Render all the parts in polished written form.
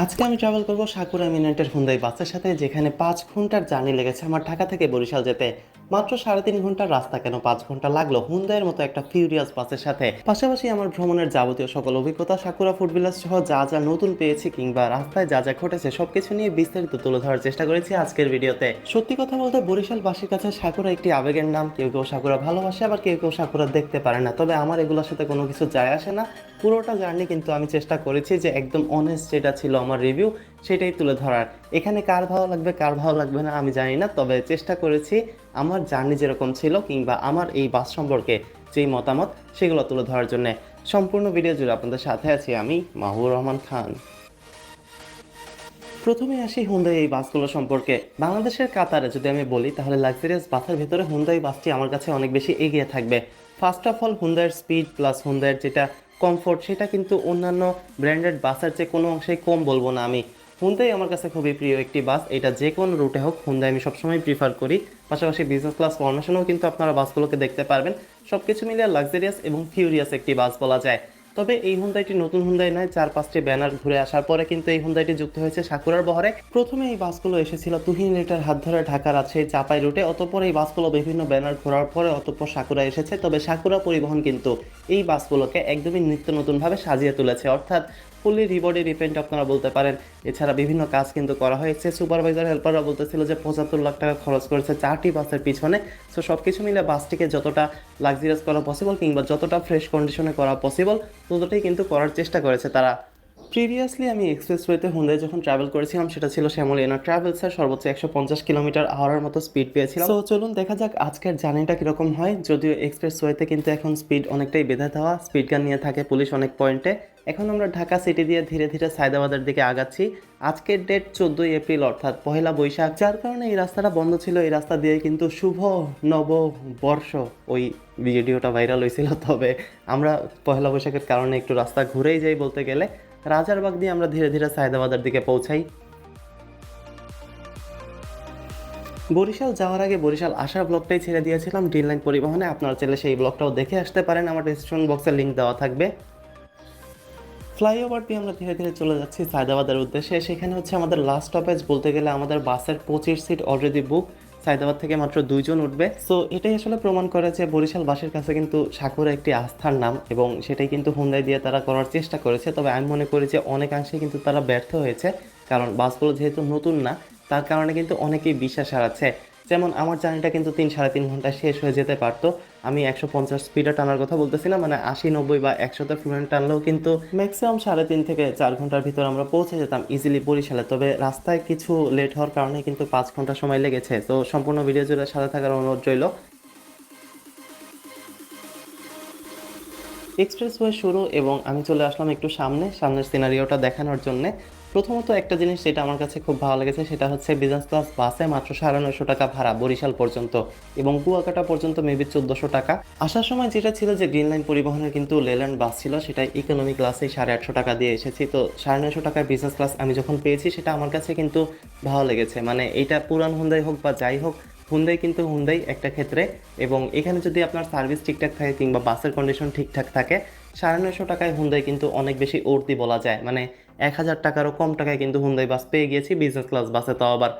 আজকে আমি ট্রাভেল করব সাকুরা এমিনেন্টের হুন্দাই বাসের সাথে, যেখানে 5 ঘন্টার জার্নি লেগেছে আমার ঢাকা থেকে বরিশাল যেতে। মাত্র 3.5 ঘন্টার রাস্তা, কেন 5 ঘন্টা লাগলো হুন্দাইয়ের মতো একটা ফিউরিয়াস বাসের সাথে। পাশাপাশি আমার ভ্রমণের যাবতীয় সকল অভিজ্ঞতা, সাকুরা ফুড ভিলেজ সহ যা যা নতুন পেয়েছি কিংবা রাস্তায় যা যা ঘটেছে সবকিছু নিয়ে বিস্তারিত তুলে ধরার চেষ্টা করেছি আজকের ভিডিওতে। সত্যি কথা বলতে বরিশালবাসীর কাছে সাকুরা একটি আবেগের নাম। কেউ কেউ সাকুরা ভালোবাসে, আবার কেউ কেউ সাকুরা দেখতে পারে না। তবে আমার এগুলোর সাথে কোনো কিছু যায় আসে না। পুরোটা জার্নি কিন্তু আমি চেষ্টা করেছি যে একদম অনেস্ট যেটা ছিল আমার রিভিউ সেটাই তুলে ধরার। এখানে কার ভালো লাগবে কার ভালো লাগবে না আমি জানি না, তবে চেষ্টা করেছি আমার জার্নি যেরকম ছিল কিংবা আমার এই বাস সম্পর্কে যেই মতামত সেগুলো তুলে ধরার জন্য। সম্পূর্ণ ভিডিও জুড়ে আপনাদের সাথে আছি আমি, মাহবুবুর রহমান খান। প্রথমে আসি হুন্দাই এই বাসগুলো সম্পর্কে। বাংলাদেশের কাতারে যদি আমি বলি, তাহলে লাক্সারিয়াস বাসের ভেতরে হুন্দাই বাসটি আমার কাছে অনেক বেশি এগিয়ে থাকবে। ফার্স্ট অফ অল হুন্দাইয়ের স্পিড প্লাস হুন্দাইয়ের যেটা কমফোর্ট, সেটা কিন্তু অন্যান্য ব্র্যান্ডেড বাসের চেয়ে কোনো অংশেই কম বলবো না আমি। হুন্দাই আমার কাছে খুবই প্রিয় একটি বাস। এটা যে কোনো রুটে হোক হুন্দাই আমি সবসময় প্রিফার করি। পাশাপাশি বিজনেস ক্লাস ফরমেশনেও কিন্তু আপনারা বাসগুলোকে দেখতে পারবেন। সব কিছু মিলিয়ে লাক্সারিয়াস এবং ফিউরিয়াস একটি বাস বলা যায়। তবে এই হুন্দাইটি নতুন হুন্দাই নয়, 4-5টি ব্যানার ঘুরে আসার পরে কিন্তু এই হুন্দাইটি যুক্ত হয়েছে সাকুরার বহরে। প্রথমে এই বাসগুলো এসেছিল তুহিন লেটার হাত ধরে ঢাকা রাজশাহী চাপাই রুটে, অতঃপর এই বাসগুলো বিভিন্ন ব্যানার ঘোরার পরে অতঃপর সাকুরা এসেছে। তবে সাকুরা পরিবহন কিন্তু এই বাসগুলোকে একদমই নিত্য নতুনভাবে সাজিয়ে তুলেছে, অর্থাৎ ফুললি রিবডি রিপেন্ট আপনারা বলতে পারেন। এছাড়া বিভিন্ন কাজ কিন্তু করা হয়েছে। সুপারভাইজার হেল্পাররা বলতেছিল যে 75 লাখ টাকা খরচ করেছে 4টি বাসের পিছনে। সো সব কিছু মিলে বাসটিকে যতটা লাক্সারিয়াস করা পসিবল কিংবা যতটা ফ্রেশ কন্ডিশনে করা পসিবল ততটাই কিন্তু করার চেষ্টা করেছে তারা। প্রিভিয়াসলি আমি এক্সপ্রেসওয়েতে হুন্দাই যখন ট্রাভেল করেছিলাম, সেটা ছিল শ্যামলিয়ানা ট্রাভেলসের, সর্বোচ্চ 150 কিলোমিটার আওয়ারের মতো স্পিড পেয়েছিলাম। তো চলুন দেখা যাক আজকের জার্নিটা কীরকম হয়। যদিও এক্সপ্রেসওয়েতে কিন্তু এখন স্পিড অনেকটাই বেঁধে দেওয়া, স্পিড গান নিয়ে থাকে পুলিশ অনেক পয়েন্টে। এখন আমরা ঢাকা সিটি দিয়ে ধীরে ধীরে সায়দাবাদের দিকে আগাচ্ছি। আজকের ডেট 14ই এপ্রিল, অর্থাৎ পহেলা বৈশাখ, যার কারণে এই রাস্তাটা বন্ধ ছিল। এই রাস্তা দিয়ে কিন্তু শুভ নববর্ষ ওই ভিডিওটা ভাইরাল হয়েছিল। তবে আমরা পহেলা বৈশাখের কারণে একটু রাস্তা ঘুরেই যাই বলতে গেলে। রাজারবাগ দিয়ে আমরা ধীরে ধীরে সায়দাবাদের দিকে পৌঁছাই। বরিশাল যাওয়ার আগে বরিশাল আসার ব্লগটাই ছেড়ে দিয়েছিলাম ড্রিম লাইন পরিবহনে, আপনারা চাইলে সেই ব্লগটাও দেখে আসতে পারেন, আমার ডিসক্রিপশন বক্সে লিঙ্ক দেওয়া থাকবে। ফ্লাইওভার দিয়ে আমরা ধীরে ধীরে চলে যাচ্ছি সায়দাবাদের উদ্দেশ্যে। সেখানে হচ্ছে আমাদের লাস্ট স্টপেজ বলতে গেলে, আমাদের বাসের 25 সিট অলরেডি বুক। সায়দাবাদ থেকে মাত্র 2 জন উঠবে। সো এটাই আসলে প্রমাণ করে যে বরিশালবাসীর কাছে কিন্তু সাকুরা একটি আস্থার নাম, এবং সেটাই কিন্তু হুন্দাই দিয়ে তারা করার চেষ্টা করেছে। তবে আমি মনে করি যে অনেকাংশে কিন্তু তারা ব্যর্থ হয়েছে, কারণ বাসগুলো যেহেতু নতুন না, তার কারণে কিন্তু অনেকেই বিশ্বাস হারাচ্ছে। যেমন আমার জার্নিটা কিন্তু 3-3.5 ঘন্টা শেষ হয়ে যেতে পারতো। আমি 150 স্পিডে টানার কথা বলতেছি না, মানে 80-90 বা 100তে ফ্লুয়েন্ট টানলেও কিন্তু ম্যাক্সিমাম 3.5 থেকে 4 ঘন্টার ভিতর আমরা পৌঁছে যেতাম ইজিলি বরিশালে। তবে রাস্তায় কিছু লেট হওয়ার কারণে কিন্তু 5 ঘন্টা সময় লেগেছে। তো সম্পূর্ণ ভিডিও জুড়ে সাথে থাকার অনুরোধ রইল। এক্সপ্রেসওয়ে শুরু, এবং আমি চলে আসলাম একটু সামনের সিনারিওটা দেখানোর জন্যে। প্রথমত একটা জিনিস যেটা আমার কাছে খুব ভালো লেগেছে, সেটা হচ্ছে বিজনেস ক্লাস বাসে মাত্র 950 টাকা ভাড়া বরিশাল পর্যন্ত, এবং কুয়াকাটা পর্যন্ত মেবি 1400 টাকা। আসার সময় যেটা ছিল যে গ্রিন লাইন পরিবহনের কিন্তু লেল্যান্ড বাস ছিল, সেটা ইকোনমি ক্লাসেই 850 টাকা দিয়ে এসেছি। তো 950 টাকার বিজনেস ক্লাস আমি যখন পেয়েছি, সেটা আমার কাছে কিন্তু ভালো লেগেছে। মানে এটা পুরান হুন্দাই হোক বা যাই হোক, হুন্দাই কিন্তু হুন্দাই একটা ক্ষেত্রে। এবং এখানে যদি আপনার সার্ভিস ঠিকঠাক থাকে কিংবা বাসের কন্ডিশন ঠিকঠাক থাকে, 950 টাকায় হুন্দাই কিন্তু অনেক বেশি উর্দি বলা যায়। মানে 1000 টাকারও কম টাকায় কিন্তু হুন্দাই বাস পেয়ে গিয়েছি বিজনেস ক্লাস বাসে। তাও আবার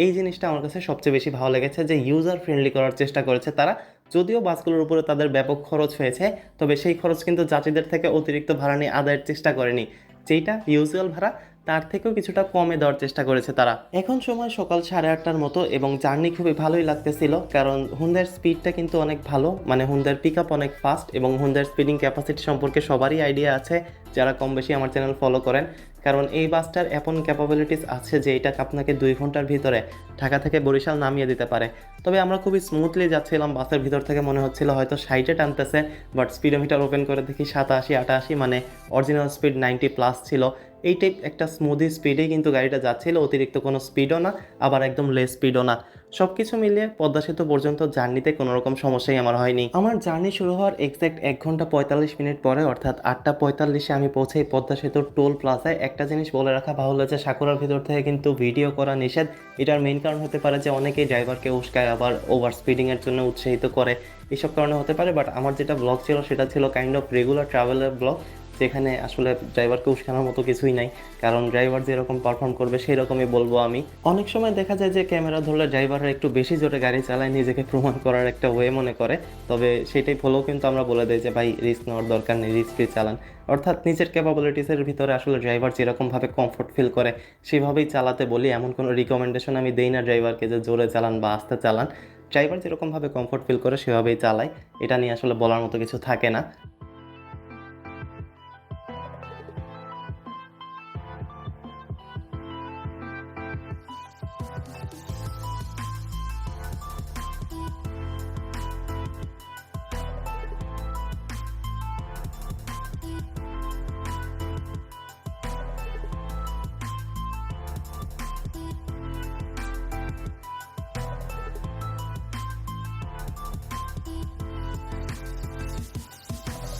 এই জিনিসটা আমার কাছে সবচেয়ে বেশি ভালো লেগেছে, যে ইউজার ফ্রেন্ডলি করার চেষ্টা করেছে তারা। যদিও বাসগুলোর উপরে তাদের ব্যাপক খরচ হয়েছে, তবে সেই খরচ কিন্তু যাত্রীদের থেকে অতিরিক্ত ভাড়া নিয়ে আদায়ের চেষ্টা করেনি। যেইটা ইউজুয়াল ভাড়া, তার থেকেও কিছুটা কমে দেওয়ার চেষ্টা করেছে তারা। এখন সময় সকাল 8:30টার মতো, এবং জার্নি খুবই ভালোই লাগতেছিল, কারণ হুন্দার স্পিডটা কিন্তু অনেক ভালো। মানে হুন্দার পিক আপ অনেক ফাস্ট, এবং হুন্দার স্পিডিং ক্যাপাসিটি সম্পর্কে সবারই আইডিয়া আছে যারা কম বেশি আমার চ্যানেল ফলো করেন। কারণ এই বাসটার এমন ক্যাপাবিলিটিস আছে যে এটা আপনাকে 2 ঘন্টার ভিতরে ঢাকা থেকে বরিশাল নামিয়ে দিতে পারে। তবে আমরা খুবই স্মুথলি যাচ্ছিলাম, বাসের ভিতর থেকে মনে হচ্ছিল হয়তো 60-এ টানতেছে, বাট স্পিডোমিটার ওপেন করে দেখি 87-88, মানে অরিজিনাল স্পিড 90+ ছিল। এই টাইপ একটা স্মুদি স্পিডেই কিন্তু গাড়িটা যাচ্ছিল, অতিরিক্ত কোনো স্পিডও না, আবার একদম লেস স্পিডও না। সব কিছু মিলিয়ে পদ্মা সেতু পর্যন্ত জার্নিতে কোনো রকম সমস্যাই আমার হয়নি। আমার জার্নি শুরু হওয়ার এক্স্যাক্ট 1 ঘন্টা 45 মিনিট পরে, অর্থাৎ 8:45-এ আমি পৌঁছাই পদ্মা সেতুর টোল প্লাজায়। একটা জিনিস বলে রাখা বাহুল্য যে সাকুরার ভিতর থেকে কিন্তু ভিডিও করা নিষেধ। এটার মেইন কারণ হতে পারে যে অনেকেই ড্রাইভারকে উস্কায়, আবার ওভার স্পিডিংয়ের জন্য উৎসাহিত করে, এইসব কারণে হতে পারে। বাট আমার যেটা ব্লগ ছিল সেটা ছিল কাইন্ড অফ রেগুলার ট্রাভেলের ব্লগ। যেখানে আসলে ড্রাইভারকে উস্কানোর মতো কিছুই নাই, কারণ ড্রাইভার যেরকম পারফর্ম করবে সেই রকমই বলবো আমি। অনেক সময় দেখা যায় যে ক্যামেরা ধরলে ড্রাইভাররা একটু বেশি জোরে গাড়ি চালায়, নিজেকে প্রমাণ করার একটা ওয়ে মনে করে। তবে সেটাই ভুলেও কিন্তু আমরা বলে দিই যে ভাই রিস্ক নেওয়ার দরকার নেই, রিস্ক ফ্রি চালান। অর্থাৎ নিজের ক্যাপাবিলিটিসের ভিতরে আসলে ড্রাইভার যেরকমভাবে কমফোর্ট ফিল করে সেভাবেই চালাতে বলি। এমন কোনো রিকমেন্ডেশন আমি দেই না ড্রাইভারকে যে জোরে চালান বা আস্তে চালান। ড্রাইভার যেরকমভাবে কমফোর্ট ফিল করে সেভাবেই চালায়, এটা নিয়ে আসলে বলার মতো কিছু থাকে না।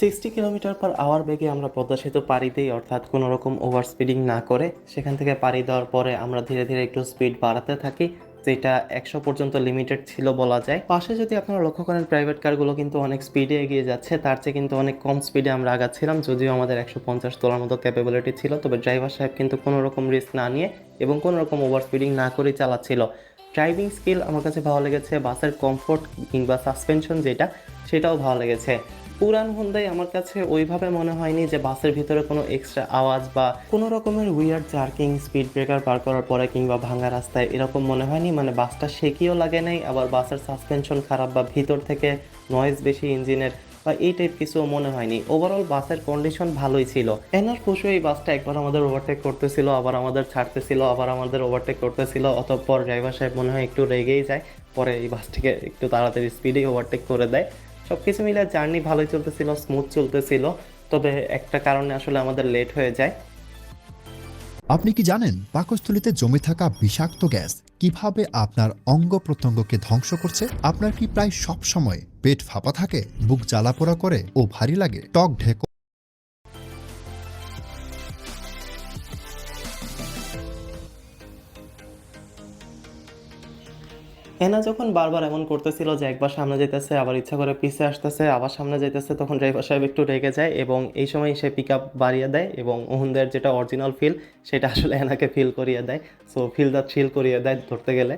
60 কিলোমিটার/আওয়ার বেগে আমরা পদ্মা সেতু পাড়ি দিই, অর্থাৎ কোনো রকম ওভার স্পিডিং না করে। সেখান থেকে পাড়ি দেওয়ার পরে আমরা ধীরে ধীরে একটু স্পিড বাড়াতে থাকি, যেটা 100 পর্যন্ত লিমিটেড ছিল বলা যায়। পাশে যদি আপনারা লক্ষ্য করেন প্রাইভেট কারগুলো কিন্তু অনেক স্পিডে এগিয়ে যাচ্ছে, তার চেয়ে কিন্তু অনেক কম স্পিডে আমরা আগাচ্ছিলাম। যদিও আমাদের 150 তোলার মতো ক্যাপাবিলিটি ছিল, তবে ড্রাইভার সাহেব কিন্তু কোনো রকম রিস্ক না নিয়ে এবং কোনো রকম ওভার স্পিডিং না করেই চালাচ্ছিল। ড্রাইভিং স্কিল আমার কাছে ভালো লেগেছে, বাসের কমফোর্ট কিংবা সাসপেনশন যেটা, সেটাও ভালো লেগেছে। পুরান হোন্ডাই আমার কাছে ওইভাবে মনে হয়নি যে বাসের ভিতরে কোনো এক্সট্রা আওয়াজ বা কোনো রকমের উইয়ার্ড জার্কিং স্পিড ব্রেকার পার করার পরে কিংবা ভাঙা রাস্তায় এরকম মনে হয়নি। মানে বাসটা শেকিও লাগে নাই, আবার বাসের সাসপেনশন খারাপ বা ভিতর থেকে নয়েজ বেশি ইঞ্জিনের বা এই টাইপ কিছুও মনে হয়নি। ওভারঅল বাসের কন্ডিশন ভালোই ছিল। এনার খুশি এই বাসটা একবার আমাদের ওভারটেক করতেছিল, আবার আমাদের ছাড়তেছিল, আবার আমাদের ওভারটেক করতেছিল। অতঃপর ড্রাইভার সাহেব মনে হয় একটু রেগেই যায়, পরে এই বাসটিকে একটু তাড়াতাড়ি স্পিডেই ওভারটেক করে দেয়। সব কিছু মিলে জার্নি ভালোই চলতেছিল, স্মুথ চলতেছিল। তবে একটা কারণে আসলে আমাদের লেট হয়ে যায়। আপনি কি জানেন পাকস্থলীতে জমে থাকা বিষাক্ত গ্যাস কিভাবে আপনার অঙ্গ প্রত্যঙ্গকে ধ্বংস করছে? আপনার কি প্রায় সব সময় পেট ফাঁপা থাকে, বুক জ্বালাপোড়া করে ও ভারী লাগে, টক ঢেক হেনা যখন বারবার এমন করতেছিল যে একবার সামনে যেতেছে, আবার ইচ্ছা করে পিছে আসতেছে, আবার সামনে যাইতেছে, তখন ড্রাইভার সাহেব একটু রেগে যায় এবং এই সময় সে পিক আপ বাড়িয়ে দেয় এবং ওহুনদের যেটা অরিজিনাল ফিল সেটা আসলে হেনাকে ফিল করিয়ে দেয়। সো ফিল দ্য থ্রিল করিয়ে দেয় ধরতে গেলে।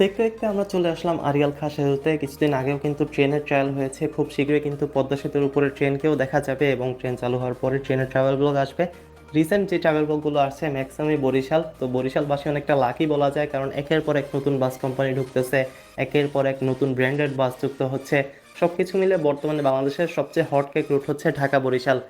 দেখতে দেখতে আমরা চলে আসলাম আড়িয়াল খাঁ সেতুতে। কিছুদিন আগেও কিন্তু ট্রেনের ট্রায়াল হয়েছে, খুব শীঘ্রই কিন্তু পদ্মা সেতুর উপরে ট্রেনকেও দেখা যাবে এবং ট্রেন চালু হওয়ার পরে ট্রেনের ট্রাভেল ব্লগ আসবে। রিসেন্ট যে ট্রাভেল ব্লগগুলো আসছে ম্যাক্সিমামই বরিশাল। তো বরিশালবাসী অনেকটা লাকি বলা যায়, কারণ একের পর এক নতুন বাস কোম্পানি ঢুকতেছে, একের পর এক নতুন ব্র্যান্ডেড বাস যুক্ত হচ্ছে। সব কিছু মিলে বর্তমানে বাংলাদেশের সবচেয়ে হটকেক রুট হচ্ছে ঢাকা বরিশাল।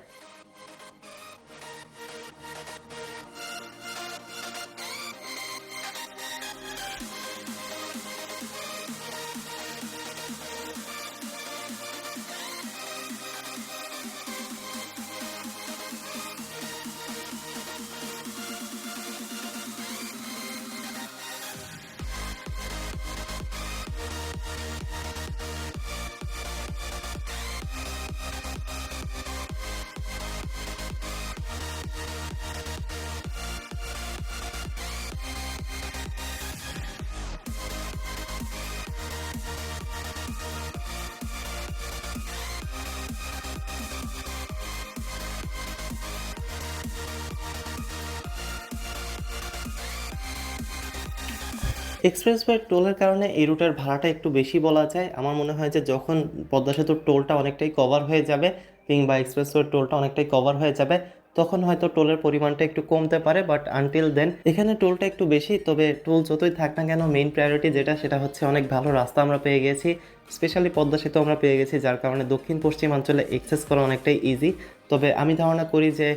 এক্সপ্রেসওয়ে টোলের কারণে এই রুটের ভাড়াটা একটু বেশি বলা যায়। আমার মনে হয় যে যখন পদ্মা সেতুর টোলটা অনেকটাই কভার হয়ে যাবে কিংবা এক্সপ্রেসওয়ে টোলটা অনেকটাই কভার হয়ে যাবে, তখন হয়তো টোলের পরিমাণটা একটু কমতে পারে। বাট আনটিল দেন এখানে টোলটা একটু বেশি। তবে টোল যতই থাক না কেন, মেইন প্রায়োরিটি যেটা সেটা হচ্ছে অনেক ভালো রাস্তা আমরা পেয়ে গেছি, স্পেশালি পদ্মা সেতু আমরা পেয়ে গেছি, যার কারণে দক্ষিণ পশ্চিমাঞ্চলে অ্যাক্সেস করা অনেকটাই ইজি। তবে আমি ধারণা করি যে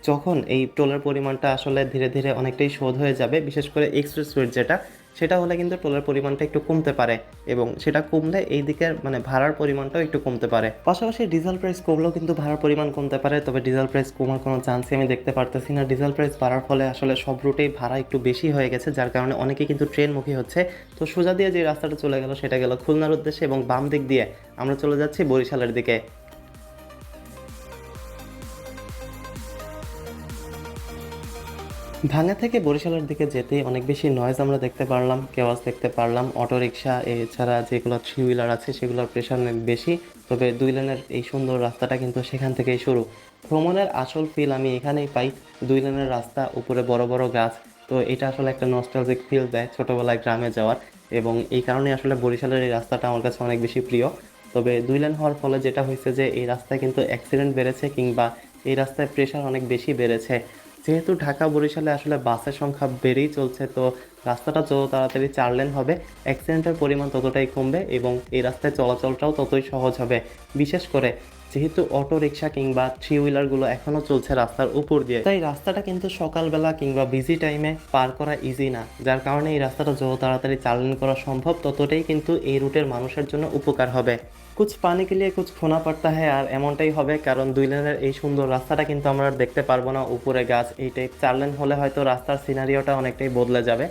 যখন এই টোলের পরিমাণটা আসলে ধীরে ধীরে অনেকটাই শোধ হয়ে যাবে, বিশেষ করে এক্সপ্রেসওয়ে যেটা, সেটা হলে কিন্তু টোলের পরিমাণটা একটু কমতে পারে এবং সেটা কমলে এই দিকের মানে ভাড়ার পরিমাণটাও একটু কমতে পারে। পাশাপাশি ডিজেল প্রাইস কমলেও কিন্তু ভাড়ার পরিমাণ কমতে পারে, তবে ডিজেল প্রাইস কমার কোনো চান্সই আমি দেখতে পারতেছি না। ডিজেল প্রাইস বাড়ার ফলে আসলে সব রুটেই ভাড়া একটু বেশি হয়ে গেছে, যার কারণে অনেকেই কিন্তু ট্রেনমুখী হচ্ছে। তো সোজা দিয়ে যে রাস্তাটা চলে গেল সেটা গেল খুলনার উদ্দেশ্যে এবং বাম দিক দিয়ে আমরা চলে যাচ্ছি বরিশালের দিকে। ভাঙ্গা থেকে বরিশালের দিকে যেতেই অনেক বেশি নয়েজ আমরা দেখতে পারলাম, কেওয়াজ দেখতে পারলাম, অটোরিকশা এছাড়া যেগুলো থ্রি হুইলার আছে সেগুলোর প্রেশার অনেক বেশি। তবে 2 লেনের এই সুন্দর রাস্তাটা কিন্তু সেখান থেকেই শুরু। ভ্রমণের আসল ফিল আমি এখানেই পাই। 2 লেনের রাস্তা, উপরে বড় বড় গাছ। তো এটা আসলে একটা নস্টালজিক ফিল দেয় ছোটোবেলায় গ্রামে যাওয়ার, এবং এই কারণে আসলে বরিশালের এই রাস্তাটা আমার কাছে অনেক বেশি প্রিয়। তবে 2 লেন হওয়ার ফলে যেটা হয়েছে যে এই রাস্তায় কিন্তু অ্যাক্সিডেন্ট বেড়েছে, কিংবা এই রাস্তায় প্রেশার অনেক বেশি বেড়েছে। যেহেতু ঢাকা বরিশালে আসলে বাসের সংখ্যা বেড়েই চলছে, তো রাস্তাটা যত তাড়াতাড়ি 4 লেন হবে অ্যাক্সিডেন্টের পরিমাণ ততটাই কমবে এবং এই রাস্তায় চলাচলটাও ততই সহজ হবে। বিশেষ করে যেহেতু অটো রিক্সা কিংবা থ্রি হুইলারগুলো এখনও চলছে রাস্তার উপর দিয়ে, তাই রাস্তাটা কিন্তু সকালবেলা কিংবা বিজি টাইমে পার করা ইজি না, যার কারণে এই রাস্তাটা যত তাড়াতাড়ি 4 লেন করা সম্ভব ততটাই কিন্তু এই রুটের মানুষের জন্য উপকার হবে। কুছ পানি কে লিয়ে কুছ খোনা পড়তা হ্যাঁ, আর এমনটাই হবে, কারণ 2 লেনের এই সুন্দর রাস্তাটা কিন্তু আমরা আর দেখতে পারবো না। উপরে গাছ, এই টাইপ 4 লেন হলে হয়তো রাস্তার সিনারিওটা অনেকটাই বদলে যাবে।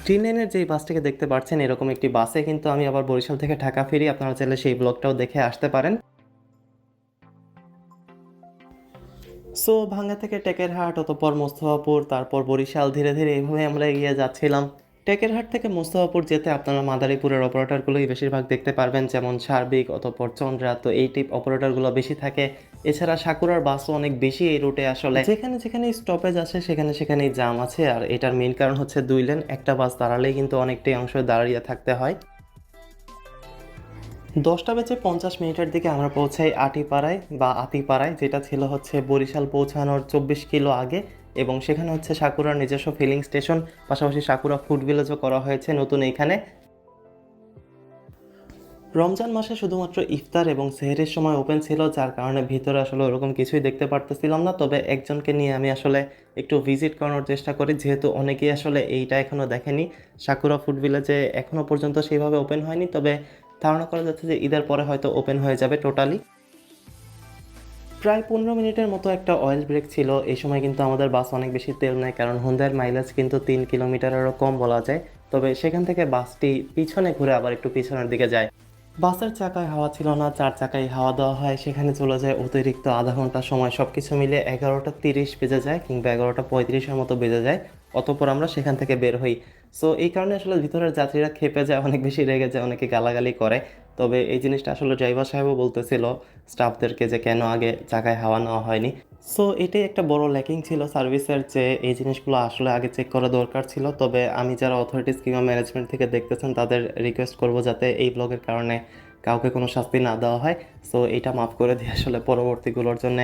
3 লেনের যেই বাসটিকে দেখতে পাচ্ছেন, এরকম একটি বাসে কিন্তু আমি আবার বরিশাল থেকে ঢাকা ফিরি। আপনারা চাইলে সেই ব্লগটাও দেখে আসতে পারেন। সো ভাঙ্গা থেকে টেকেরহাট, অতঃপর মোস্তফাপুর, তারপর বরিশাল, ধীরে ধীরে এইভাবে আমরা এগিয়ে যাচ্ছিলাম। টেকেরহাট থেকে মোস্তফাপুর যেতে আপনারা মাদারীপুরের অপারেটরগুলোই বেশিরভাগ দেখতে পারবেন, যেমন সার্বিক, অতঃপর চন্দ্রা, তো এই টাইপ অপারেটরগুলো বেশি থাকে। এছাড়া সাকুরার বাসও অনেক বেশি এই রুটে, আসলে যেখানে যেখানে স্টপেজ আছে সেখানে সেখানেই জাম আছে। আর এটার মেইন কারণ হচ্ছে 2 লেন, একটা বাস দাঁড়ালেই কিন্তু অনেকটাই অংশ দাঁড়িয়ে থাকতে হয়। 10টা বেজে 50 মিনিটের দিকে আমরা পৌঁছাই আটিপাড়ায় বা আতিপাড়ায়, যেটা ছিল হচ্ছে বরিশাল পৌঁছানোর 24 কিলো আগে, এবং সেখানে হচ্ছে সাকুরার নিজস্ব ফিলিং স্টেশন, পাশাপাশি সাকুরা ফুড ভিলেজও করা হয়েছে নতুন এইখানে। রমজান মাসে শুধুমাত্র ইফতার এবং সেহরির সময় ওপেন ছিল, যার কারণে ভিতরে আসলে ওরকম কিছুই দেখতে পারতেছিলাম না। তবে একজনকে নিয়ে আমি আসলে একটু ভিজিট করানোর চেষ্টা করি, যেহেতু অনেকেই আসলে এইটা এখনও দেখেনি। সাকুরা ফুড ভিলেজে এখনও পর্যন্ত সেইভাবে ওপেন হয়নি, তবে ধারণা করা যাচ্ছে যে ঈদের পরে হয়তো ওপেন হয়ে যাবে টোটালি। প্রায় 15 মিনিটের মতো একটা অয়েল ব্রেক ছিল। এই সময় কিন্তু আমাদের বাস অনেক বেশি তেল নেয়, কারণ হোন্ডার মাইলেজ কিন্তু 3 কিলোমিটারেরও কম বলা যায়। তবে সেখান থেকে বাসটি পিছনে ঘুরে আবার একটু পিছনের দিকে যায়। বাসের চাকায় হাওয়া ছিল না, 4 চাকায় হাওয়া দেওয়া হয়, সেখানে চলে যায় অতিরিক্ত আধা ঘন্টা সময়। সব কিছু মিলে 11টা 30 বেজে যায়, কিংবা 11টা 35-এর মতো বেজে যায়। অতঃপর আমরা সেখান থেকে বের হই। সো এই কারণে আসলে ভিতরের যাত্রীরা ক্ষেপে যায়, অনেক বেশি রেগে যায়, অনেকে গালাগালি করে। তবে এই জিনিসটা আসলে ড্রাইভার সাহেবও বলতেছিল স্টাফদেরকে যে কেন আগে চাকায় হাওয়া নেওয়া হয়নি। সো এটাই একটা বড় ল্যাকিং ছিল সার্ভিসের, যে এই জিনিসগুলো আসলে আগে চেক করা দরকার ছিল। তবে আমি যারা অথরিটিস কিংবা ম্যানেজমেন্ট থেকে দেখতেছেন তাদের রিকোয়েস্ট করব যাতে এই ব্লগের কারণে কাউকে কোনো শাস্তি না দেওয়া হয়। সো এটা মাফ করে দিয়ে আসলে পরবর্তীগুলোর জন্য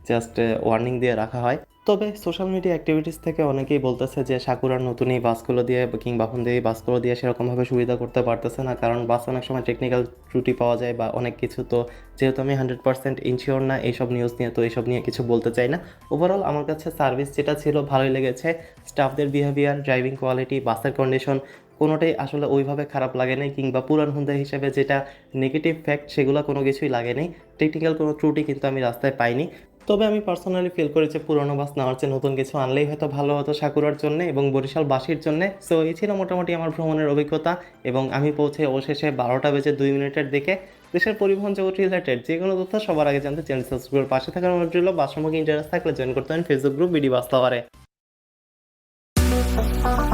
জাস্ট ওয়ার্নিং দিয়ে রাখা হয়। তবে সোশ্যাল মিডিয়া অ্যাক্টিভিটিস থেকে অনেকেই বলতেছে যে সাকুরার নতুন এই বাসগুলো দিয়ে কিংবা হোন্ডা এই বাসগুলো দিয়ে সেরকমভাবে সুবিধা করতে পারতেছে না, কারণ বাস অনেক সময় টেকনিক্যাল ত্রুটি পাওয়া যায় বা অনেক কিছু। তো যেহেতু আমি 100% ইনশিওর না এইসব নিউজ নিয়ে, তো এইসব নিয়ে কিছু বলতে চাই না। ওভারঅল আমার কাছে সার্ভিস যেটা ছিল ভালোই লেগেছে। স্টাফদের বিহেভিয়ার, ড্রাইভিং কোয়ালিটি, বাসের কন্ডিশন কোনোটাই আসলে ওইভাবে খারাপ লাগে নাই, কিংবা পুরান হুন্ডা হিসেবে যেটা নেগেটিভ ফ্যাক্ট সেগুলো কোনো কিছুই লাগে নাই। টেকনিক্যাল কোনো ত্রুটি কিন্তু আমি রাস্তায় পাইনি। তবে আমি পার্সোনালি ফিল করি যে পুরোনো বাস নেওয়ার চেয়ে নতুন কিছু আনলেই হয়তো ভালো হতো সাকুরার জন্য এবং বরিশালবাসীর জন্য। সো এই ছিল মোটামুটি আমার ভ্রমণের অভিজ্ঞতা, এবং আমি পৌঁছে অবশেষে 12টা বেজে 2 মিনিটের দিকে। দেশের পরিবহন জগৎ রিলেটেড যে কোনো তথ্য সবার আগে জানতে চ্যানেল সাবস্ক্রাইব, পাশে থাকার অনুরোধ রইল। বাসামুখী ইন্টারেস্ট থাকলে জয়েন করতে পারেন ফেসবুক গ্রুপ বিডি বাস লাভারে।